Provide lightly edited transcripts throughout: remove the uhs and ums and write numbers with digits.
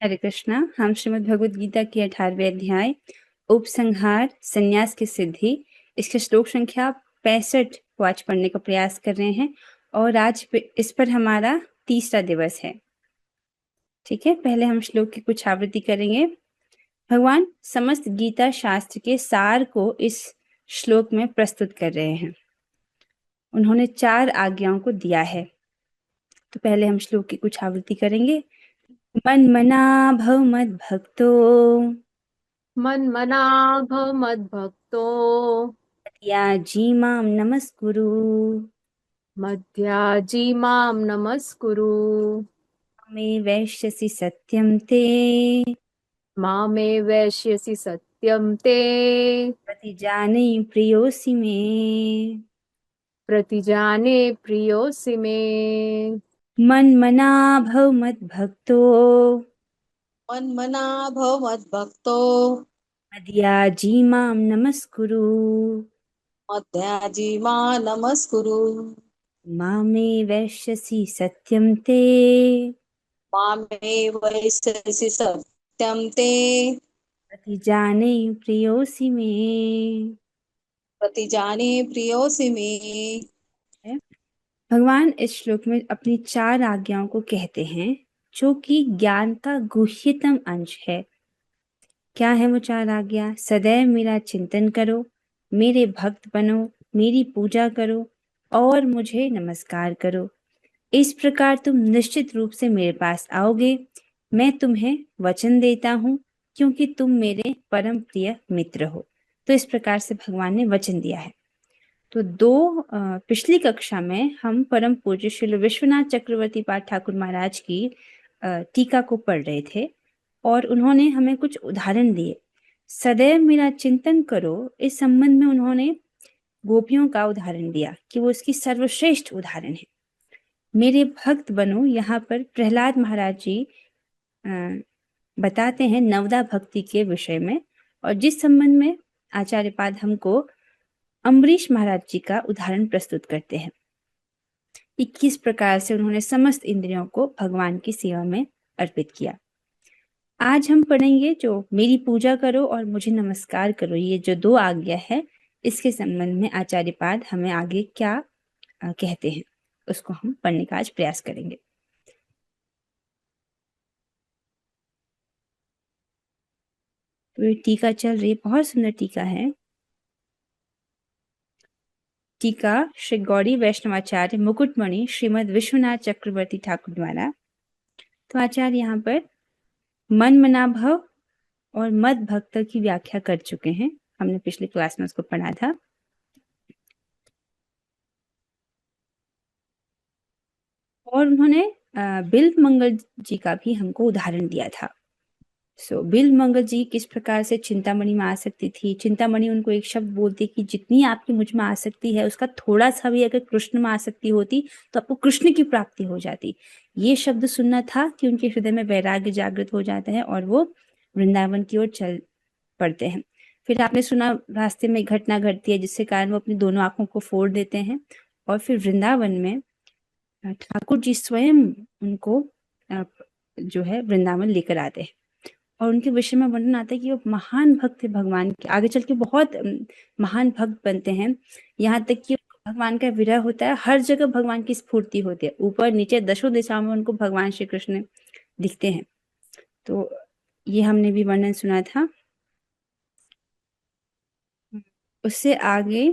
हरे कृष्णा। हम श्रीमद् भगवद गीता की 18वें अध्याय उपसंहार संन्यास की सिद्धि, इसके श्लोक संख्या 65 को आज पढ़ने का प्रयास कर रहे हैं और आज इस पर हमारा तीसरा दिवस है। ठीक है, पहले हम श्लोक की कुछ आवृत्ति करेंगे। भगवान समस्त गीता शास्त्र के सार को इस श्लोक में प्रस्तुत कर रहे हैं। उन्होंने 4 आज्ञाओं को दिया है। तो पहले हम श्लोक की कुछ आवृत्ति करेंगे। मन मना भव मद भक्तो मन्मना भव मद्भक्तो याजी मां नमस्कुरु मध्याजी मां नमस्कुरु मे वैश्यसि सत्यं ते मामे वैश्यसि सत्यं ते प्रतिजाने प्रियोऽसि मे। प्रतिजाने प्रियोऽसि मे। मन्मना भव मद्भक्तो मन्मना भव मद्भक्तो मद्याजी मां नमस्कुरु मध्याजी मा नमस्कुरु मामे वैश्यसि सत्यं ते मामे वैश्यसि सत्यं ते प्रतिजाने प्रियोऽसि मे। प्रतिजाने प्रियोऽसि मे। भगवान इस श्लोक में अपनी 4 आज्ञाओं को कहते हैं जो कि ज्ञान का गुह्यतम अंश है। क्या है वो 4 आज्ञा? सदैव मेरा चिंतन करो, मेरे भक्त बनो, मेरी पूजा करो और मुझे नमस्कार करो। इस प्रकार तुम निश्चित रूप से मेरे पास आओगे। मैं तुम्हें वचन देता हूँ क्योंकि तुम मेरे परम प्रिय मित्र हो। तो इस प्रकार से भगवान ने वचन दिया है। तो पिछली कक्षा में हम परम पूज्य श्री विश्वनाथ चक्रवर्ती पाद ठाकुर महाराज की टीका को पढ़ रहे थे और उन्होंने हमें कुछ उदाहरण दिए। सदैव मेरा चिंतन करो, इस संबंध में उन्होंने गोपियों का उदाहरण दिया कि वो इसकी सर्वश्रेष्ठ उदाहरण है। मेरे भक्त बनो, यहाँ पर प्रहलाद महाराज जी बताते हैं नवदा भक्ति के विषय में, और जिस संबंध में आचार्य पाद हमको अम्बरीश महाराज जी का उदाहरण प्रस्तुत करते हैं कि किस प्रकार से उन्होंने समस्त इंद्रियों को भगवान की सेवा में अर्पित किया। आज हम पढ़ेंगे जो मेरी पूजा करो और मुझे नमस्कार करो, ये जो 2 आज्ञा है, इसके संबंध में आचार्य पाद हमें आगे क्या कहते हैं, उसको हम पढ़ने का आज प्रयास करेंगे। तो ये टीका चल रही है, बहुत सुंदर टीका है। टीका श्री गौड़ी वैष्णवाचार्य मुकुटमणि श्रीमद विश्वनाथ चक्रवर्ती ठाकुर द्वारा। तो आचार्य यहाँ पर मन मना भव और मद भक्त की व्याख्या कर चुके हैं। हमने पिछली क्लास में उसको पढ़ा था। और उन्होंने बिल्व मंगल जी का भी हमको उदाहरण दिया था। बिल्व मंगल जी किस प्रकार से चिंतामणि में आसक्ति थी। चिंतामणि उनको एक शब्द बोलती कि जितनी आपकी मुझ में आसक्ति है, उसका थोड़ा सा भी अगर कृष्ण में आसक्ति होती तो आपको कृष्ण की प्राप्ति हो जाती। ये शब्द सुनना था कि उनके हृदय में वैराग्य जागृत हो जाता है और वो वृंदावन की ओर चल पड़ते हैं। फिर आपने सुना रास्ते में घटना घटती है जिसके कारण वो अपनी दोनों आंखों को फोड़ देते हैं और फिर वृंदावन में ठाकुर जी स्वयं उनको जो है वृंदावन लेकर आते हैं और उनके विषय में वर्णन आता है कि वो महान भक्त थे भगवान के। आगे चल के बहुत महान भक्त बनते हैं, यहाँ तक कि भगवान का विरह होता है। हर जगह भगवान की स्फूर्ति होती है, ऊपर नीचे दशों दिशाओं में उनको भगवान श्री कृष्ण दिखते हैं। तो ये हमने भी वर्णन सुना था। उससे आगे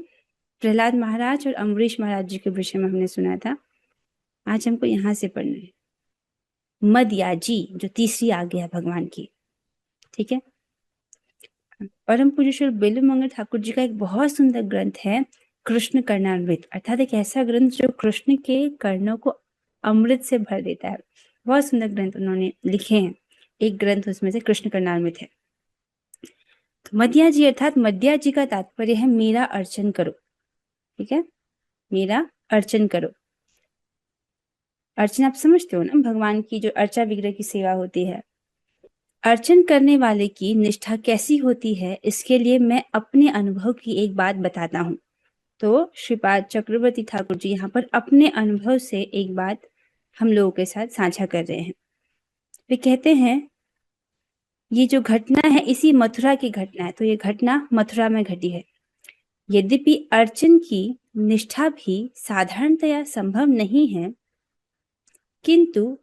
प्रहलाद महाराज और अम्बरीश महाराज जी के विषय में हमने सुना था। आज हमको यहाँ से पढ़ना है मद याजी, जो तीसरी आज्ञा है भगवान की। ठीक है, परम पूज्य श्री बिल्व मंगल ठाकुर जी का एक बहुत सुंदर ग्रंथ है कृष्ण कर्णामृत, अर्थात एक ऐसा ग्रंथ जो कृष्ण के कर्णों को अमृत से भर देता है। बहुत सुंदर ग्रंथ उन्होंने लिखे हैं, एक ग्रंथ उसमें से कृष्ण कर्णामृत है। तो मध्या जी अर्थात मध्या जी का तात्पर्य है मेरा अर्चन करो। ठीक है, मेरा अर्चन करो। अर्चन आप समझते हो ना, भगवान की जो अर्चा विग्रह की सेवा होती है। अर्चन करने वाले की निष्ठा कैसी होती है, इसके लिए मैं अपने अनुभव की एक बात बताता हूँ। तो श्रीपाद चक्रवर्ती ठाकुर जी यहाँ पर अपने अनुभव से एक बात हम लोगों के साथ साझा कर रहे हैं। वे कहते हैं ये जो घटना है इसी मथुरा की घटना है, तो ये घटना मथुरा में घटी है। यद्यपि अर्चन की निष्ठा भी साधारणतया संभव नहीं है, किंतु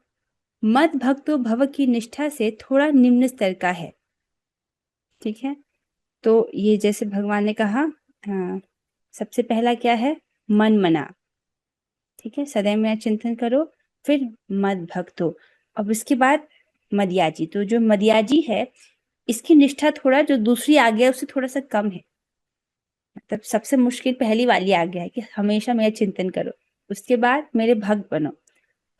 मद भक्तो भव की निष्ठा से थोड़ा निम्न स्तर का है। ठीक है, तो ये जैसे भगवान ने कहा, सबसे पहला क्या है, मन मना। ठीक है, सदैव मेरा चिंतन करो, फिर मद भक्तो, अब इसके बाद मदयाजी। तो जो मदयाजी है इसकी निष्ठा थोड़ा जो दूसरी आज्ञा है उससे थोड़ा सा कम है। मतलब सबसे मुश्किल पहली वाली आज्ञा है कि हमेशा मेरा चिंतन करो, उसके बाद मेरे भक्त बनो।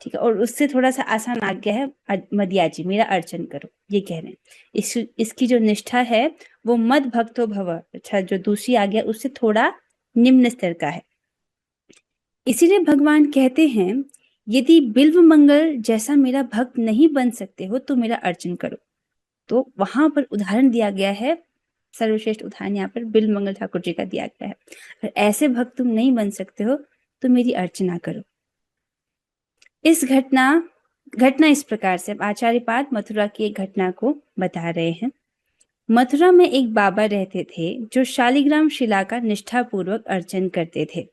ठीक है, और उससे थोड़ा सा आसान आज्ञा है मदयाजी, मेरा अर्चन करो, ये कह रहे हैं। इसकी जो निष्ठा है वो मद भक्तो भव, अच्छा जो दूसरी आज्ञा उससे थोड़ा निम्न स्तर का है। इसीलिए भगवान कहते हैं यदि बिल्व मंगल जैसा मेरा भक्त नहीं बन सकते हो तो मेरा अर्चन करो। तो वहां पर उदाहरण दिया गया है, सर्वश्रेष्ठ उदाहरण यहाँ पर बिल्व मंगल ठाकुर जी का दिया गया है। अगर ऐसे भक्त तुम नहीं बन सकते हो तो मेरी अर्चना करो। इस घटना इस प्रकार से आचार्य पाद मथुरा की एक घटना को बता रहे हैं। मथुरा में एक बाबा रहते थे जो शालिग्राम शिला का निष्ठापूर्वक अर्चन करते थे।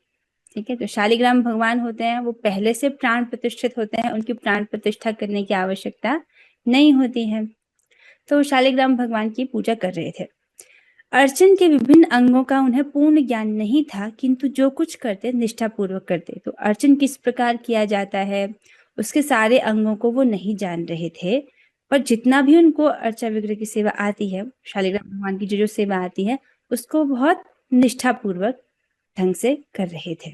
ठीक है, तो शालिग्राम भगवान होते हैं वो पहले से प्राण प्रतिष्ठित होते हैं, उनकी प्राण प्रतिष्ठा करने की आवश्यकता नहीं होती है। तो शालिग्राम भगवान की पूजा कर रहे थे। अर्चन के विभिन्न अंगों का उन्हें पूर्ण ज्ञान नहीं था, किंतु जो कुछ करते निष्ठापूर्वक करते। तो अर्चन किस प्रकार किया जाता है उसके सारे अंगों को वो नहीं जान रहे थे, पर जितना भी उनको अर्चा विग्रह की सेवा आती है, शालिग्राम भगवान की जो सेवा आती है उसको बहुत निष्ठापूर्वक ढंग से कर रहे थे।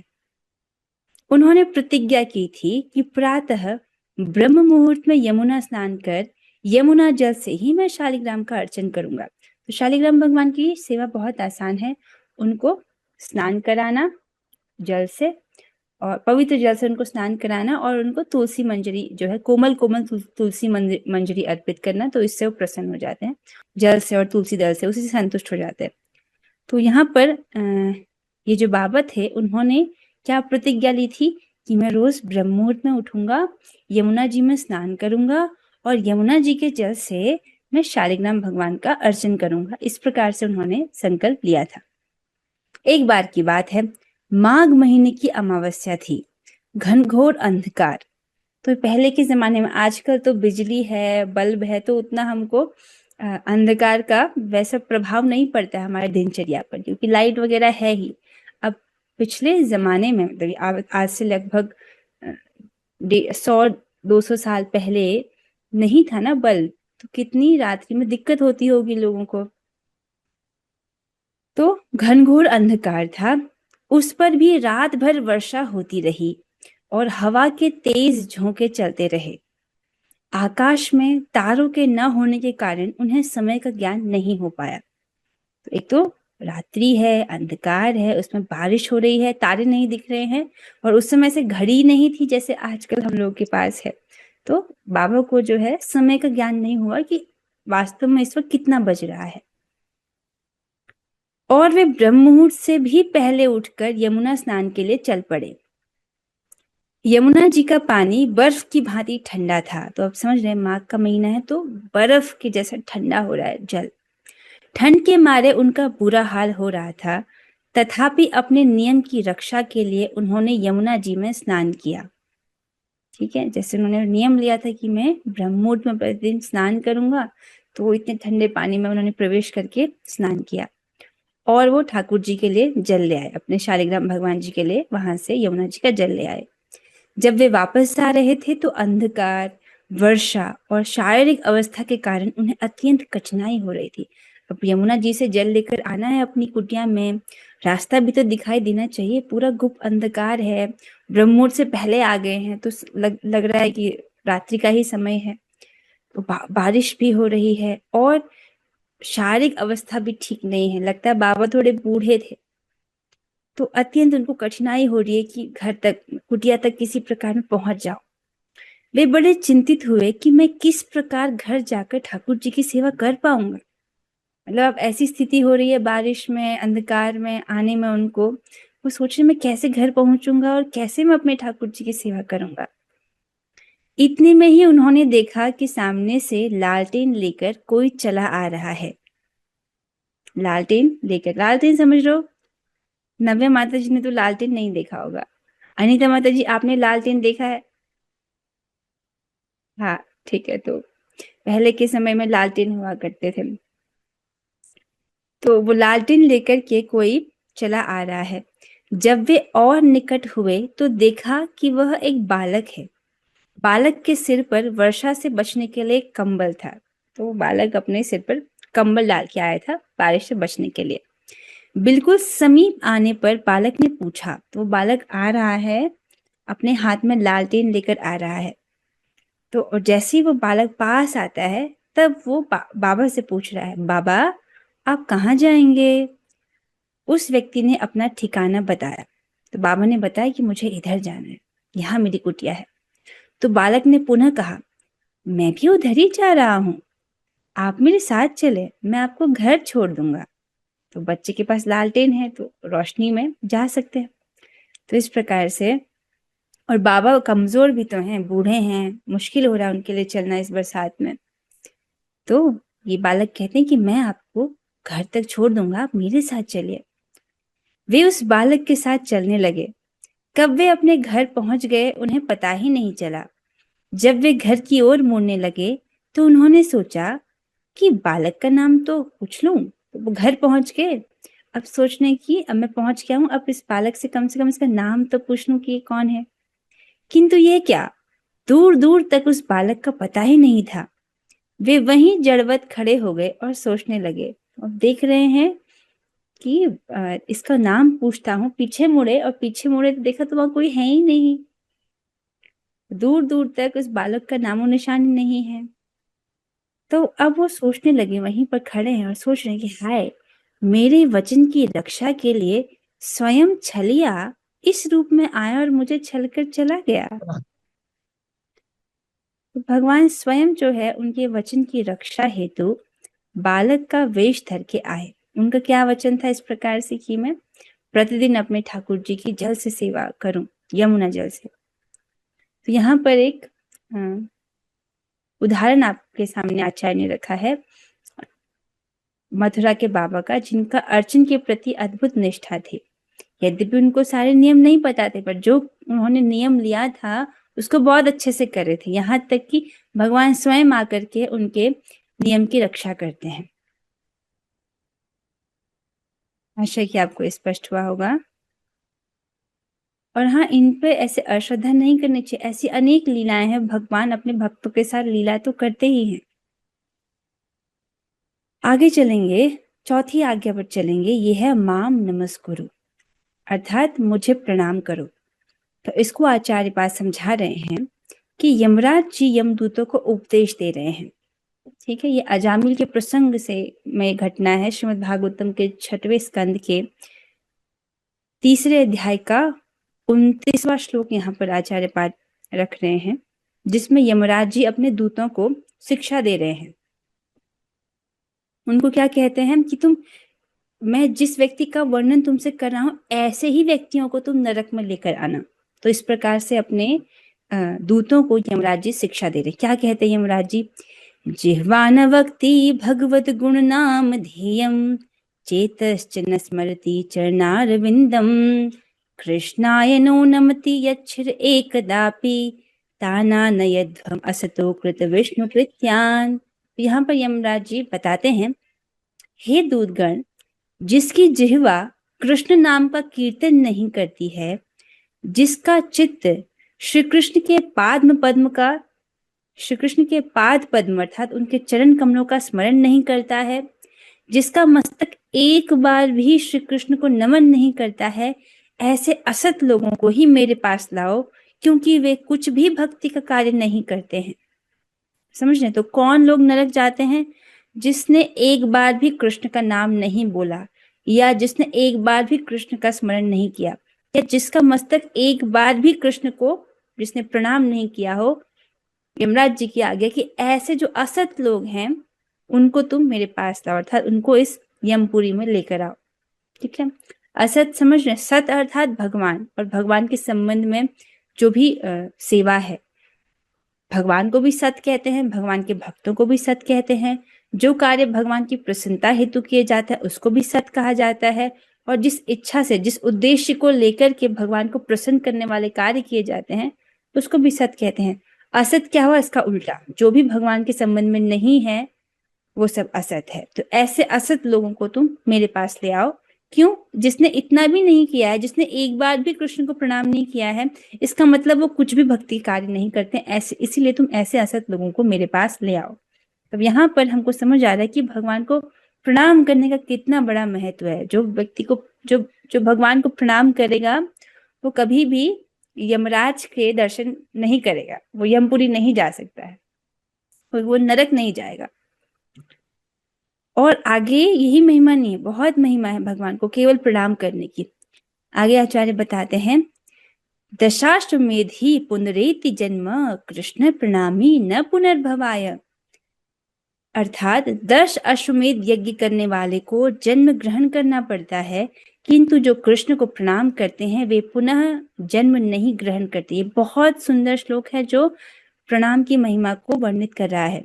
उन्होंने प्रतिज्ञा की थी कि प्रातः ब्रह्म मुहूर्त में यमुना स्नान कर यमुना जल से ही मैं शालिग्राम का अर्चन करूंगा। तो शालिग्राम भगवान की सेवा बहुत आसान है, उनको स्नान कराना जल से, और पवित्र जल से उनको स्नान कराना, और उनको तुलसी मंजरी जो है कोमल कोमल तुलसी मंजरी अर्पित करना, तो इससे वो प्रसन्न हो जाते हैं, जल से और तुलसी दल से उसी से संतुष्ट हो जाते हैं। तो यहाँ पर ये जो बाबा थे उन्होंने क्या प्रतिज्ञा ली थी कि मैं रोज ब्रह्म मुहूर्त में उठूंगा, यमुना जी में स्नान करूंगा और यमुना जी के जल से मैं शालिग्राम भगवान का अर्चन करूंगा। इस प्रकार से उन्होंने संकल्प लिया था। एक बार की बात है, माघ महीने की अमावस्या थी, घनघोर अंधकार। तो पहले के जमाने में, आजकल तो बिजली है, बल्ब है, तो उतना हमको अंधकार का वैसा प्रभाव नहीं पड़ता है हमारे दिनचर्या पर, क्योंकि लाइट वगैरह है ही। अब पिछले जमाने में, मतलब आज से लगभग 100-200 साल पहले नहीं था ना बल्ब, तो कितनी रात्रि में दिक्कत होती होगी लोगों को। तो घनघोर अंधकार था, उस पर भी रात भर वर्षा होती रही और हवा के तेज झोंके चलते रहे। आकाश में तारों के न होने के कारण उन्हें समय का ज्ञान नहीं हो पाया। तो एक तो रात्रि है, अंधकार है, उसमें बारिश हो रही है, तारे नहीं दिख रहे हैं, और उस समय से घड़ी नहीं थी जैसे आजकल हम लोग के पास है। तो बाबा को जो है समय का ज्ञान नहीं हुआ कि वास्तव में इस वक्त कितना बज रहा है। और वे ब्रह्म मुहूर्त से भी पहले उठकर यमुना स्नान के लिए चल पड़े। यमुना जी का पानी बर्फ की भांति ठंडा था। तो अब समझ रहे हैं, माघ का महीना है तो बर्फ के जैसा ठंडा हो रहा है जल। ठंड के मारे उनका बुरा हाल हो रहा था, तथापि अपने नियम की रक्षा के लिए उन्होंने यमुना जी में स्नान किया। ठीक है, जैसे उन्होंने नियम लिया था कि मैं ब्रह्म मुहूर्त में प्रतिदिन स्नान करूंगा, तो इतने ठंडे पानी में उन्होंने प्रवेश करके स्नान किया और वो ठाकुर जी के लिए जल ले आए, अपने शालिग्राम भगवान जी के लिए वहां से यमुना जी का जल ले आए। जब वे वापस आ रहे थे तो अंधकार, वर्षा और शारीरिक अवस्था के कारण उन्हें अत्यंत कठिनाई हो रही थी। अब यमुना जी से जल लेकर आना है अपनी कुटिया में, रास्ता भी तो दिखाई देना चाहिए, पूरा गुप्त अंधकार है, ब्रह्ममुहूर्त से पहले आ गए हैं, तो लग रहा है कि रात्रि का ही समय है। तो बारिश भी हो रही है और शारीरिक अवस्था भी ठीक नहीं है, लगता है बाबा थोड़े बूढ़े थे। तो अत्यंत उनको कठिनाई हो रही है कि घर तक, कुटिया तक किसी प्रकार में पहुंच जाओ। वे बड़े चिंतित हुए कि मैं किस प्रकार घर जाकर ठाकुर जी की सेवा कर पाऊंगा। मतलब अब ऐसी स्थिति हो रही है, बारिश में, अंधकार में आने में उनको, वो सोच रहे मैं कैसे घर पहुंचूंगा और कैसे मैं अपने ठाकुर जी की सेवा करूंगा। इतने में ही उन्होंने देखा कि सामने से लालटेन लेकर कोई चला आ रहा है। लालटेन समझ रहे हो? नव्या माता जी ने तो लालटेन नहीं देखा होगा। अनीता माता जी, आपने लालटेन देखा है? हाँ, ठीक है। तो पहले के समय में लालटेन हुआ करते थे। तो वो लालटेन लेकर के कोई चला आ रहा है। जब वे और निकट हुए तो देखा कि वह एक बालक है। बालक के सिर पर वर्षा से बचने के लिए कंबल था। तो वो बालक अपने सिर पर कंबल डाल के आया था बारिश से बचने के लिए। बिल्कुल समीप आने पर बालक ने पूछा, तो वो बालक आ रहा है, अपने हाथ में लालटेन लेकर आ रहा है। तो और जैसे ही वो बालक पास आता है, तब वो बाबा से पूछ रहा है, बाबा आप कहाँ जाएंगे? उस व्यक्ति ने अपना ठिकाना बताया। तो बाबा ने बताया कि मुझे इधर जाना है, यहाँ मेरी कुटिया है। तो बालक ने पुनः कहा, मैं भी उधर ही जा रहा हूँ, आप मेरे साथ चले, मैं आपको घर छोड़ दूंगा। तो बच्चे के पास लालटेन है तो रोशनी में जा सकते हैं। तो इस प्रकार से, और बाबा कमजोर भी तो हैं, बूढ़े हैं, मुश्किल हो रहा है उनके लिए चलना इस बरसात में। तो ये बालक कहते हैं कि मैं आपको घर तक छोड़ दूंगा, आप मेरे साथ चलिए। वे उस बालक के साथ चलने लगे। कब वे अपने घर पहुंच गए उन्हें पता ही नहीं चला। जब वे घर की ओर मुड़ने लगे तो उन्होंने सोचा कि बालक का नाम तो पूछ लूं। तो वो घर पहुंच गए। अब सोचने की, अब मैं पहुंच गया हूं, अब इस बालक से कम इसका नाम तो पूछ लूं कि ये कौन है। किंतु ये क्या, दूर दूर तक उस बालक का पता ही नहीं था। वे वहीं जड़वत खड़े हो गए और सोचने लगे। अब देख रहे हैं कि इसका नाम पूछता हूँ, पीछे मुड़े और पीछे मुड़े तो देखा तो वहां कोई है ही नहीं। दूर दूर तक उस बालक का नामो निशान ही नहीं है। तो अब वो सोचने लगे, वहीं पर खड़े हैं और सोच रहे हैं कि हाय, मेरे वचन की रक्षा के लिए स्वयं छलिया इस रूप में आया और मुझे छलकर चला गया। तो भगवान स्वयं जो है उनके वचन की रक्षा हेतु बालक का वेश धर के आए। उनका क्या वचन था इस प्रकार से कि मैं प्रतिदिन अपने ठाकुर जी की जल से सेवा करूं, यमुना जल से। तो यहाँ पर एक उदाहरण आपके सामने आचार्य ने रखा है मथुरा के बाबा का, जिनका अर्चन के प्रति अद्भुत निष्ठा थी। यद्यपि उनको सारे नियम नहीं पता थे, पर जो उन्होंने नियम लिया था उसको बहुत अच्छे से कर रहे थे। यहाँ तक कि भगवान स्वयं आकर के उनके नियम की रक्षा करते हैं। आशा कि आपको स्पष्ट हुआ होगा। और हाँ, इन पे ऐसे अश्रद्धा नहीं करनी चाहिए। ऐसी अनेक लीलाएं हैं, भगवान अपने भक्तों के साथ लीला तो करते ही हैं। आगे चलेंगे, चौथी आज्ञा पर चलेंगे। ये है माम नमस्कुरु, अर्थात मुझे प्रणाम करो। तो इसको आचार्य पास समझा रहे हैं कि यमराज जी यमदूतों को उपदेश दे रहे हैं। ठीक है, ये अजामिल के प्रसंग से में घटना है। श्रीमद् भागवतम के 6वें स्कंद के 3 अध्याय का 29वां श्लोक यहाँ पर आचार्य पाठ रख रहे हैं, जिसमें यमराज जी अपने दूतों को शिक्षा दे रहे हैं। उनको क्या कहते हैं कि मैं जिस व्यक्ति का वर्णन तुमसे कर रहा हूं, ऐसे ही व्यक्तियों को तुम नरक में लेकर आना। तो इस प्रकार से अपने दूतों को यमराज जी शिक्षा दे रहे। क्या कहते हैं यमराज जी? जिह्वा न वक्ति भगवत गुण नाम ध्येयम, चेतश्च न स्मरति चरणारविंदम, कृष्णाय नो नमति यच्छ्र एकदापि, ताना न यध्वम असतो कृत विष्णु कृत्यान। यहाँ पर यमराज जी बताते हैं, हे दूतगण, जिसकी जिह्वा कृष्ण नाम का कीर्तन नहीं करती है, जिसका चित्त श्री कृष्ण के पाद पद्म अर्थात उनके चरण कमलों का स्मरण नहीं करता है, जिसका मस्तक एक बार भी श्री कृष्ण को नमन नहीं करता है, ऐसे असत लोगों को ही मेरे पास लाओ, क्योंकि वे कुछ भी भक्ति का कार्य नहीं करते हैं। समझ रहे? तो कौन लोग नरक जाते हैं? जिसने एक बार भी कृष्ण का नाम नहीं बोला, या जिसने एक बार भी कृष्ण का स्मरण नहीं किया, या जिसका मस्तक एक बार भी कृष्ण को जिसने प्रणाम नहीं किया हो। यमराज जी की आज्ञा कि ऐसे जो असत लोग हैं उनको तुम मेरे पास लाओ, अर्थात उनको इस यमपुरी में लेकर आओ। ठीक है, असत समझ रहे? सत अर्थात भगवान, और भगवान के संबंध में जो भी सेवा है, भगवान को भी सत कहते हैं, भगवान के भक्तों को भी सत कहते हैं। जो कार्य भगवान की प्रसन्नता हेतु किए जाता है उसको भी सत कहा जाता है। और जिस इच्छा से, जिस उद्देश्य को लेकर के भगवान को प्रसन्न करने वाले कार्य किए जाते हैं उसको भी सत कहते हैं। असत क्या हुआ? इसका उल्टा, जो भी भगवान के संबंध में नहीं है वो सब असत है। तो ऐसे असत लोगों को तुम मेरे पास ले आओ। क्यों? जिसने इतना भी नहीं किया है, जिसने एक बार भी कृष्ण को प्रणाम नहीं किया है, इसका मतलब वो कुछ भी भक्ति कार्य नहीं करते ऐसे, इसीलिए तुम ऐसे असत लोगों को मेरे पास ले आओ। तब यहाँ पर हमको समझ आ रहा है कि भगवान को प्रणाम करने का कितना बड़ा महत्व है। जो व्यक्ति को, जो जो भगवान को प्रणाम करेगा वो कभी भी यमराज के दर्शन नहीं करेगा, वो यमपुरी नहीं जा सकता है, वो नरक नहीं जाएगा। और आगे यही महिमा नहीं है, बहुत महिमा है भगवान को केवल प्रणाम करने की। आगे आचार्य बताते हैं, दशाश्वमेध ही पुनरेति जन्म कृष्ण प्रणामी न पुनर्भवाय। अर्थात 10 अश्वमेध यज्ञ करने वाले को जन्म ग्रहण करना पड़ता है, किंतु जो कृष्ण को प्रणाम करते हैं वे पुनः जन्म नहीं ग्रहण करते। ये बहुत सुंदर श्लोक है जो प्रणाम की महिमा को वर्णित कर रहा है।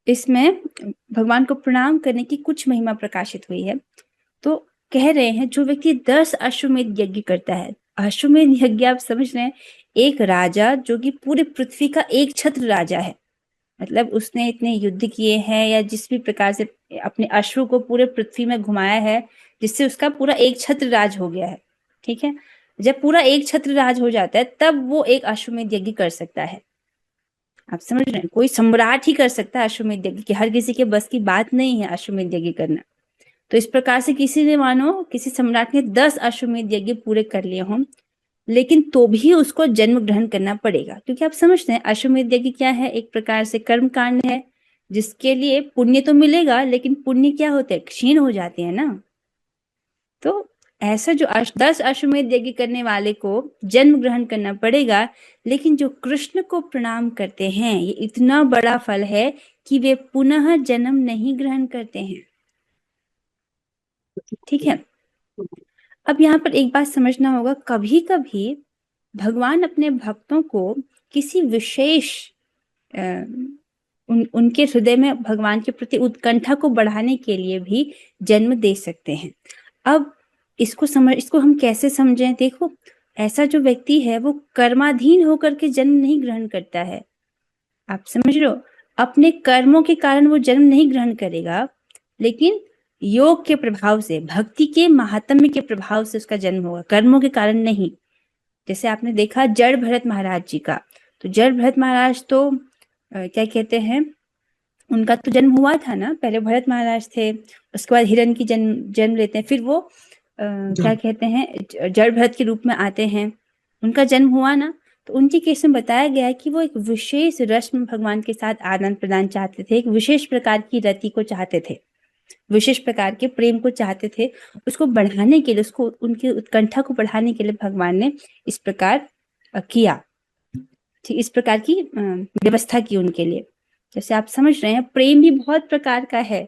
इसमें भगवान को प्रणाम करने की कुछ महिमा प्रकाशित हुई है। तो कह रहे हैं जो व्यक्ति 10 अश्वमेध यज्ञ करता है, अश्वमेध यज्ञ आप समझ रहे हैं, एक राजा जो कि पूरे पृथ्वी का एक छत्र राजा है, मतलब उसने इतने युद्ध किए हैं या जिस भी प्रकार से अपने अश्व को पूरे पृथ्वी में घुमाया है जिससे उसका पूरा एक छत्र राज हो गया है। ठीक है, जब पूरा एक छत्र राज हो जाता है तब वो एक अश्वमेध यज्ञ कर सकता है। आप समझ रहे हैं, कोई सम्राट ही कर सकता है अश्वमेध यज्ञ, हर किसी के बस की बात नहीं है अश्वमेध यज्ञ करना। तो इस प्रकार से किसी ने, मानो किसी सम्राट ने 10 अश्वमेध यज्ञ पूरे कर लिए हों, लेकिन तो भी उसको जन्म ग्रहण करना पड़ेगा, क्योंकि आप समझते हैं अश्वमेध यज्ञ क्या है, एक प्रकार से कर्म कांड है जिसके लिए पुण्य तो मिलेगा, लेकिन पुण्य क्या होते हैं, क्षीण हो जाते हैं ना। तो ऐसा जो 10 अश्वमेध यज्ञ करने वाले को जन्म ग्रहण करना पड़ेगा, लेकिन जो कृष्ण को प्रणाम करते हैं ये इतना बड़ा फल है कि वे पुनः जन्म नहीं ग्रहण करते हैं। ठीक है, अब यहाँ पर एक बात समझना होगा, कभी कभी भगवान अपने भक्तों को किसी विशेष उनके हृदय में भगवान के प्रति उत्कंठा को बढ़ाने के लिए भी जन्म दे सकते हैं। अब इसको हम कैसे समझें? देखो, ऐसा जो व्यक्ति है वो कर्माधीन होकर के जन्म नहीं ग्रहण करता है। आप समझ लो, अपने कर्मों के कारण वो जन्म नहीं ग्रहण करेगा, लेकिन योग के प्रभाव से, भक्ति के महात्म्य के प्रभाव से उसका जन्म होगा, कर्मों के कारण नहीं। जैसे आपने देखा जड़ भरत महाराज जी का, तो जड़ भरत महाराज तो क्या कहते हैं, उनका तो जन्म हुआ था ना, पहले भरत महाराज थे, उसके बाद हिरण की जन्म लेते हैं, फिर वो क्या कहते हैं जड़ भरत के रूप में आते हैं, उनका जन्म हुआ ना। तो उनके केस में बताया गया है कि वो एक विशेष रस्म भगवान के साथ आदान प्रदान चाहते थे, एक विशेष प्रकार की रति को चाहते थे, विशेष प्रकार के प्रेम को चाहते थे। उसको बढ़ाने के लिए, उसको उनकी उत्कंठा को बढ़ाने के लिए भगवान ने इस प्रकार किया, ठीक, इस प्रकार की व्यवस्था की उनके लिए। जैसे आप समझ रहे हैं, प्रेम भी बहुत प्रकार का है।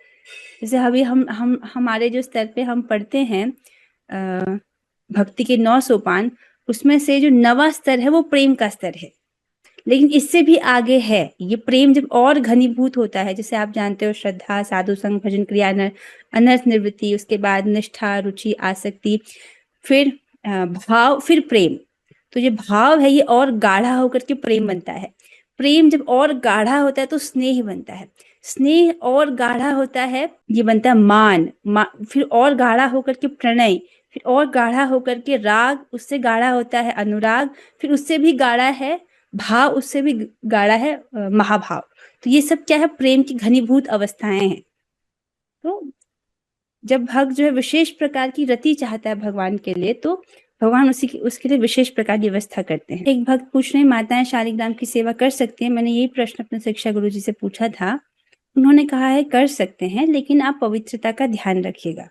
जैसे अभी हम हमारे जो स्तर पे हम पढ़ते हैं भक्ति के 9 सोपान, उसमें से जो 9वां स्तर है वो प्रेम का स्तर है, लेकिन इससे भी आगे है। ये प्रेम जब और घनीभूत होता है, जैसे आप जानते हो श्रद्धा, साधु संग, भजन क्रिया, अनर्थ निवृत्ति, उसके बाद निष्ठा, रुचि, आसक्ति, फिर भाव, फिर प्रेम। तो ये भाव है, ये और गाढ़ा होकर के प्रेम बनता है। प्रेम जब और गाढ़ा होता है तो स्नेह बनता है, स्नेह और गाढ़ा होता है, ये बनता है मान, फिर और गाढ़ा होकर के प्रणय, फिर और गाढ़ा होकर के राग, उससे गाढ़ा होता है अनुराग, फिर उससे भी गाढ़ा है भाव, उससे भी गाढ़ा है महाभाव। तो ये सब क्या है, प्रेम की घनीभूत अवस्थाएं हैं। तो जब भक्त जो है विशेष प्रकार की रति चाहता है भगवान के लिए, तो भगवान उसके लिए विशेष प्रकार की व्यवस्था करते हैं। एक भक्त पूछ रहे हैं, माताएं शालिग्राम की सेवा कर सकती हैं? मैंने यही प्रश्न अपने शिक्षा गुरु जी से पूछा था, उन्होंने कहा है कर सकते हैं, लेकिन आप पवित्रता का ध्यान रखिएगा।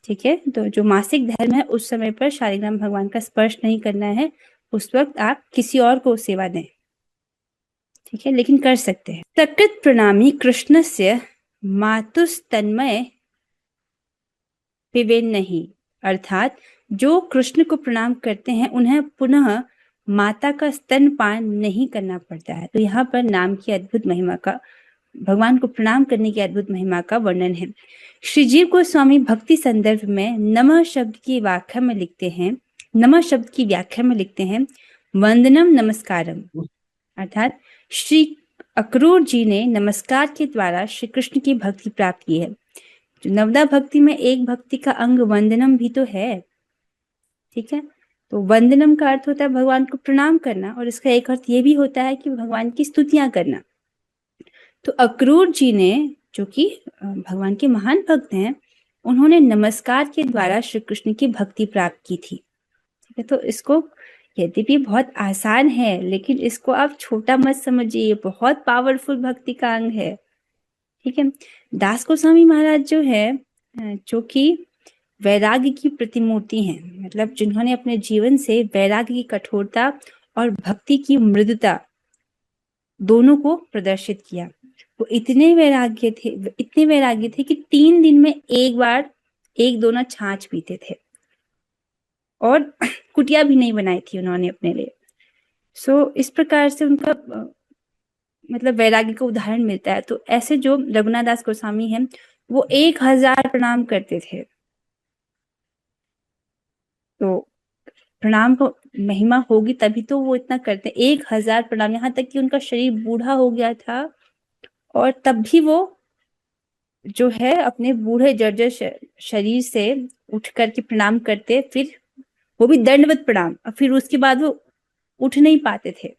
ठीक है, तो जो मासिक धर्म है उस समय पर शालिग्राम भगवान का स्पर्श नहीं करना है, उस वक्त आप किसी और को सेवा दें। ठीक है, लेकिन कर सकते हैं। सकृत प्रणामी कृष्णस्य मातुस्तन्मय पिबेन नहीं, अर्थात जो कृष्ण को प्रणाम करते हैं उन्हें पुनः माता का स्तनपान नहीं करना पड़ता है। तो यहाँ पर नाम की अद्भुत महिमा का, भगवान को प्रणाम करने की अद्भुत महिमा का वर्णन है। श्री जीव गोस्वामी भक्ति संदर्भ में नमः शब्द की व्याख्या में लिखते हैं, नमः शब्द की व्याख्या में लिखते हैं वंदनम नमस्कारम, अर्थात श्री अक्रूर जी ने नमस्कार के द्वारा श्री कृष्ण की भक्ति प्राप्त की है। जो नवदा भक्ति में एक भक्ति का अंग वंदनम भी तो है, ठीक है। तो वंदनम का अर्थ होता है भगवान को प्रणाम करना, और इसका एक अर्थ ये भी होता है कि भगवान की स्तुतियां करना। तो अक्रूर जी ने, जो कि भगवान के महान भक्त हैं, उन्होंने नमस्कार के द्वारा श्री कृष्ण की भक्ति प्राप्त की थी, ठीक है। तो इसको, यद्यपि बहुत आसान है, लेकिन इसको आप छोटा मत समझिए, ये बहुत पावरफुल भक्ति का अंग है, ठीक है। दास गोस्वामी महाराज जो है, जो कि वैराग्य की प्रतिमूर्ति हैं, मतलब जिन्होंने अपने जीवन से वैराग्य की कठोरता और भक्ति की मृदुता दोनों को प्रदर्शित किया। वो इतने वैराग्य थे कि 3 दिन में एक बार 1 दोना छाछ पीते थे, और कुटिया भी नहीं बनाई थी उन्होंने अपने लिए। इस प्रकार से उनका मतलब वैराग्य का उदाहरण मिलता है। तो ऐसे जो रघुनाथ दास गोस्वामी हैं, वो 1000 प्रणाम करते थे। तो प्रणाम को महिमा होगी तभी तो वो इतना करते, 1000 प्रणाम, यहाँ तक कि उनका शरीर बूढ़ा हो गया था, और तब भी वो जो है अपने बूढ़े जर्जर शरीर से उठ करके प्रणाम करते, फिर वो भी दंडवत प्रणाम, और फिर उसके बाद वो उठ नहीं पाते थे,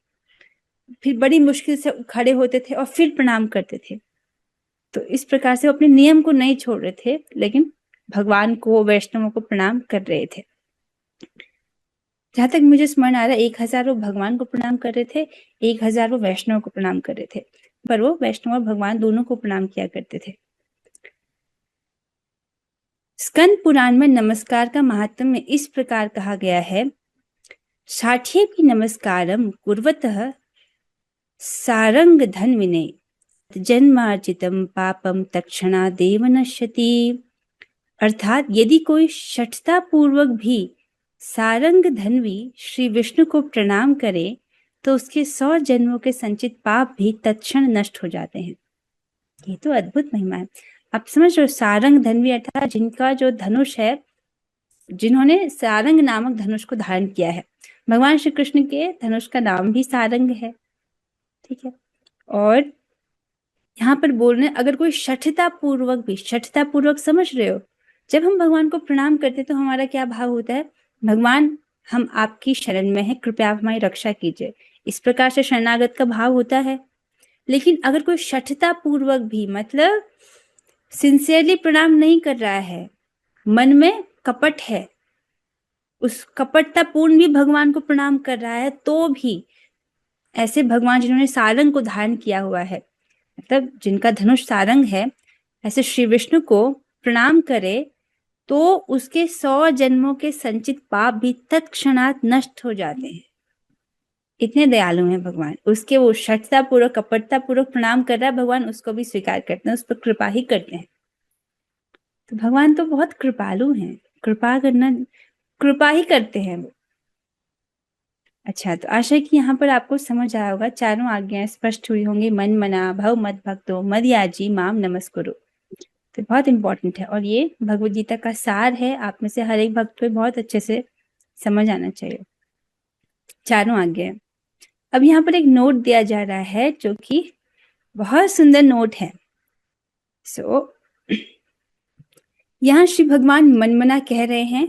फिर बड़ी मुश्किल से खड़े होते थे और फिर प्रणाम करते थे। तो इस प्रकार से वो अपने नियम को नहीं छोड़ रहे थे, लेकिन भगवान को, वैष्णवों को प्रणाम कर रहे थे। जहां तक मुझे स्मरण आ रहा है, 1000 वो भगवान को प्रणाम कर रहे थे, 1000 वो वैष्णव को प्रणाम कर रहे थे, पर वो वैष्णव और भगवान दोनों को प्रणाम किया करते थे। स्कंद पुराण में नमस्कार का महात्म में इस प्रकार कहा गया है, साठ्येऽपि नमस्कारम कुर्वतः सारंग धन विनय जन्मार्जितम पापम तत्क्षणादेव नश्यति। अर्थात यदि कोई शठता पूर्वक भी सारंग धन्वी श्री विष्णु को प्रणाम करे तो उसके 100 जन्मों के संचित पाप भी तत्क्षण नष्ट हो जाते हैं। ये तो अद्भुत महिमा है। आप समझ रहे हो, सारंग धन्वी अर्थात जिनका जो धनुष है, जिन्होंने सारंग नामक धनुष को धारण किया है। भगवान श्री कृष्ण के धनुष का नाम भी सारंग है, ठीक है। और यहाँ पर बोल रहे हैं अगर कोई शठता पूर्वक भी, शठता पूर्वक समझ रहे हो, जब हम भगवान को प्रणाम करते तो हमारा क्या भाव होता है, भगवान हम आपकी शरण में हैं, कृपया आप हमारी रक्षा कीजिए, इस प्रकार से शरणागत का भाव होता है। लेकिन अगर कोई शठता पूर्वक भी, मतलब सिंसियरली प्रणाम नहीं कर रहा है, मन में कपट है, उस कपटता पूर्ण भी भगवान को प्रणाम कर रहा है, तो भी ऐसे भगवान जिन्होंने सारंग को धारण किया हुआ है, मतलब जिनका धनुष सारंग है, ऐसे श्री विष्णु को प्रणाम करे तो उसके 100 जन्मों के संचित पाप भी तत्क्षणात नष्ट हो जाते हैं। इतने दयालु हैं भगवान। उसके वो शठता पूर्वक, कपटता पूर्वक प्रणाम कर रहा है, भगवान उसको भी स्वीकार करते हैं, उस पर कृपा ही करते हैं। तो भगवान तो बहुत कृपालु हैं, कृपा ही करते हैं वो। अच्छा, तो आशा है कि यहाँ पर आपको समझ आया होगा, चारों आज्ञाएं स्पष्ट हुई होंगी। मन मना, भव मत भक्तो, मद याजी, माम नमस्कुरु। तो बहुत इंपॉर्टेंट है, और ये भगवद गीता का सार है। आप में से हर एक भक्त को बहुत अच्छे से समझ आना चाहिए चारों आज्ञाएं। अब यहाँ पर एक नोट दिया जा रहा है जो कि बहुत सुंदर नोट है। यहाँ श्री भगवान मनमना कह रहे हैं,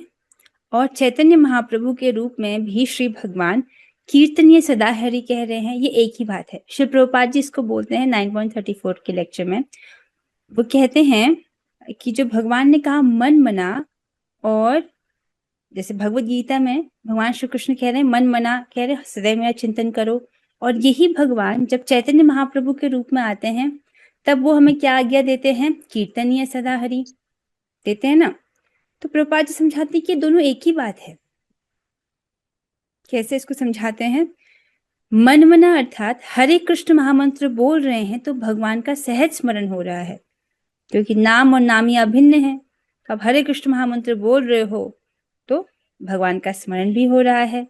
और चैतन्य महाप्रभु के रूप में भी श्री भगवान कीर्तनीय सदा हरि कह रहे हैं। ये एक ही बात है। श्री प्रभुपाद जी इसको बोलते हैं 9.34 के लेक्चर में। वो कहते हैं कि जो भगवान ने कहा मन मना, और जैसे भगवत गीता में भगवान श्री कृष्ण कह रहे हैं मन मना, कह रहे हैं सदैव मेरा चिंतन करो, और यही भगवान जब चैतन्य महाप्रभु के रूप में आते हैं तब वो हमें क्या आज्ञा देते हैं, कीर्तनीय सदा हरि देते हैं ना। तो प्रभुपाद जी समझाते हैं कि दोनों एक ही बात है। कैसे इसको समझाते हैं, मन मना अर्थात हरे कृष्ण महामंत्र बोल रहे हैं तो भगवान का सहज स्मरण हो रहा है, क्योंकि नाम और नामी अभिन्न है। अब हरे कृष्ण महामंत्र बोल रहे हो तो भगवान का स्मरण भी हो रहा है।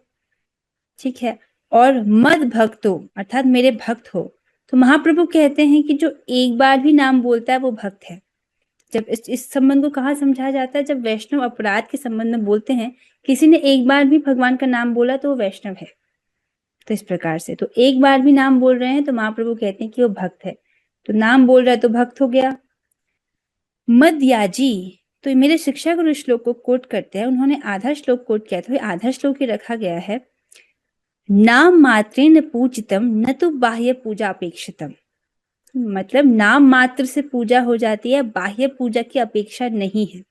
ठीक है, और मद भक्तो अर्थात मेरे भक्त हो। तो महाप्रभु कहते हैं कि जो एक बार भी नाम बोलता है वो भक्त है। जब इस संबंध को कहाँ समझा जाता है, जब वैष्णव अपराध के संबंध में बोलते हैं, किसी ने एक बार भी भगवान का नाम बोला तो वो वैष्णव है। तो इस प्रकार से तो एक बार भी नाम बोल रहे हैं तो महाप्रभु कहते हैं कि वो भक्त है। तो नाम बोल रहा है तो भक्त हो गया। मदयाजी, तो मेरे शिक्षा गुरु श्लोक को कोट करते हैं, उन्होंने आधा श्लोक कोट किया था, आधा श्लोक ही रखा गया है। नाम मात्रेन पूजितम न तो बाह्य पूजा अपेक्षितम, मतलब नाम मात्र से पूजा हो जाती है, बाह्य पूजा की अपेक्षा नहीं है।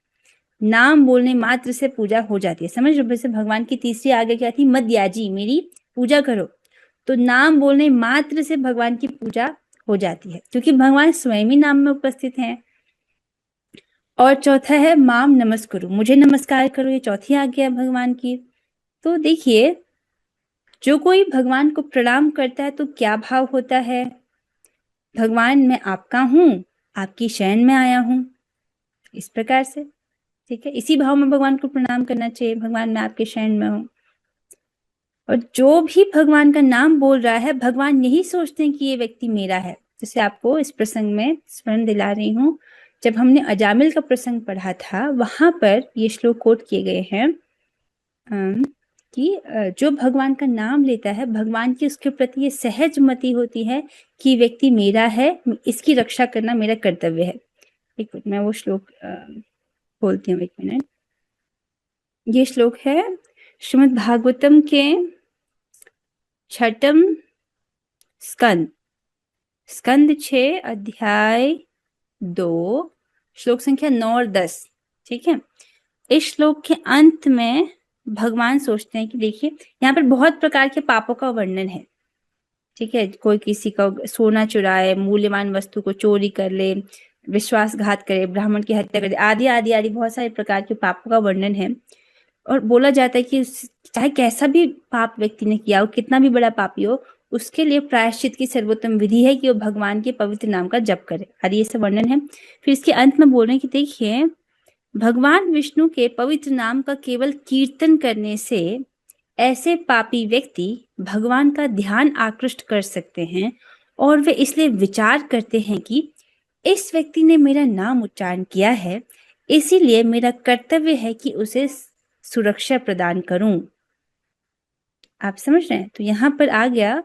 नाम बोलने मात्र से पूजा हो जाती है। समझ रहे हो? जैसे भगवान की तीसरी आज्ञा क्या थी? मदयाजी, मेरी पूजा करो। तो नाम बोलने मात्र से भगवान की पूजा हो जाती है, क्योंकि भगवान स्वयं ही नाम में उपस्थित हैं। और चौथा है माम नमस्कुरु, मुझे नमस्कार करो, ये चौथी आज्ञा है भगवान की। तो देखिए, जो कोई भगवान को प्रणाम करता है तो क्या भाव होता है? भगवान मैं आपका हूं, आपकी शरण में आया हूं, इस प्रकार से, ठीक है, इसी भाव में भगवान को प्रणाम करना चाहिए, भगवान मैं आपके शरण में हूं। और जो भी भगवान का नाम बोल रहा है, भगवान यही सोचते हैं कि ये व्यक्ति मेरा है। जैसे आपको इस प्रसंग में स्मरण दिला रही हूँ, जब हमने अजामिल का प्रसंग पढ़ा था, वहां पर ये श्लोक कोट किए गए हैं कि जो भगवान का नाम लेता है, भगवान की उसके प्रति ये सहज मति होती है कि व्यक्ति मेरा है, इसकी रक्षा करना मेरा कर्तव्य है। एक मिनट, मैं वो श्लोक बोलती हूँ, एक मिनट। ये श्लोक है श्रीमद् भागवतम के छठम स्कंद 6 अध्याय 2 श्लोक संख्या 9 और 10। ठीक है, इस श्लोक के अंत में भगवान सोचते हैं कि देखिए, यहाँ पर बहुत प्रकार के पापों का वर्णन है। ठीक है, कोई किसी का सोना चुराए, मूल्यवान वस्तु को चोरी कर ले, विश्वासघात करे, ब्राह्मण की हत्या करे, आदि आदि आदि बहुत सारे प्रकार के पापों का वर्णन है। और बोला जाता है कि चाहे कैसा भी पाप व्यक्ति ने किया हो, कितना भी बड़ा पापी हो, उसके लिए प्रायश्चित की सर्वोत्तम विधि है कि वो भगवान के पवित्र नाम का जप करे, आदि ये सब वर्णन है। फिर इसके अंत में बोल रहे हैं कि देखिए, भगवान विष्णु के पवित्र नाम का केवल कीर्तन करने से ऐसे पापी व्यक्ति भगवान का ध्यान आकृष्ट कर सकते हैं, और वे इसलिए विचार करते हैं कि इस व्यक्ति ने मेरा नाम उच्चारण किया है, इसीलिए मेरा कर्तव्य है कि उसे सुरक्षा प्रदान करूं। आप समझ रहे हैं? तो यहाँ पर आ गया,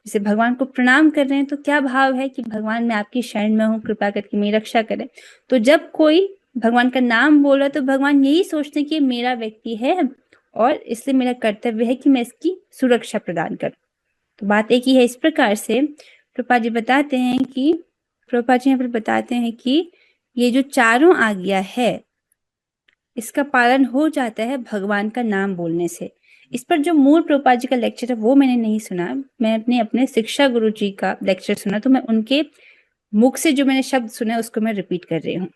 जैसे भगवान को प्रणाम कर रहे हैं तो क्या भाव है कि भगवान मैं आपकी शरण में हूँ, कृपा करके मेरी रक्षा करें। तो जब कोई भगवान का नाम बोल रहा है तो भगवान यही सोचते हैं कि मेरा व्यक्ति है और इसलिए मेरा कर्तव्य है कि मैं इसकी सुरक्षा प्रदान करूं। तो बात एक ही है। इस प्रकार से प्रभुपाद जी बताते हैं कि यहाँ पर बताते हैं कि ये जो चारों आज्ञा है, इसका पालन हो जाता है भगवान का नाम बोलने से। इस पर जो मूल प्रभुपाद जी का लेक्चर है वो मैंने नहीं सुना, मैं अपने शिक्षा गुरु जी का लेक्चर सुना, तो मैं उनके मुख से जो मैंने शब्द सुना उसको मैं रिपीट कर रही हूँ।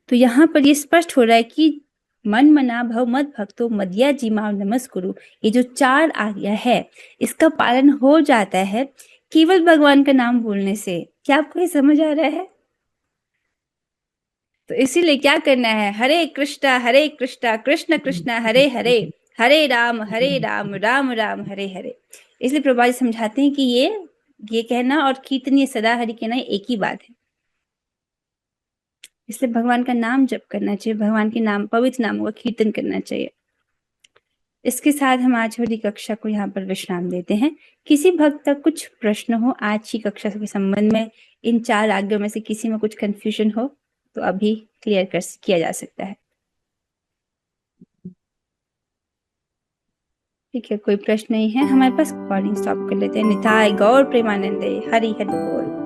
तो यहाँ पर ये स्पष्ट हो रहा है कि मन मना भव मद भक्तो मदया जी माम नमस्कुरु, ये जो 4 आज्ञा है इसका पालन हो जाता है केवल भगवान का नाम बोलने से। क्या आपको ये समझ आ रहा है? तो इसीलिए क्या करना है? हरे कृष्णा कृष्ण कृष्ण हरे हरे, हरे राम राम राम हरे हरे। इसलिए प्रभुपाद जी समझाते हैं कि ये कहना और कीर्तन, ये सदा हरि कहना एक ही बात है। इसलिए भगवान का नाम जप करना चाहिए, भगवान के नाम, पवित्र नामों का कीर्तन करना चाहिए। इसके साथ हम आज वाली कक्षा को यहाँ पर विश्राम देते हैं। किसी भक्त का कुछ प्रश्न हो आज की कक्षा के संबंध में, इन 4 आज्ञाओं में से किसी में कुछ कंफ्यूजन हो तो अभी क्लियर किया जा सकता है। ठीक है, कोई प्रश्न नहीं है, हमारे पास रिकॉर्डिंग स्टॉप कर लेते हैं। निताय गौर प्रेमानंदे, हरि हरि बोल।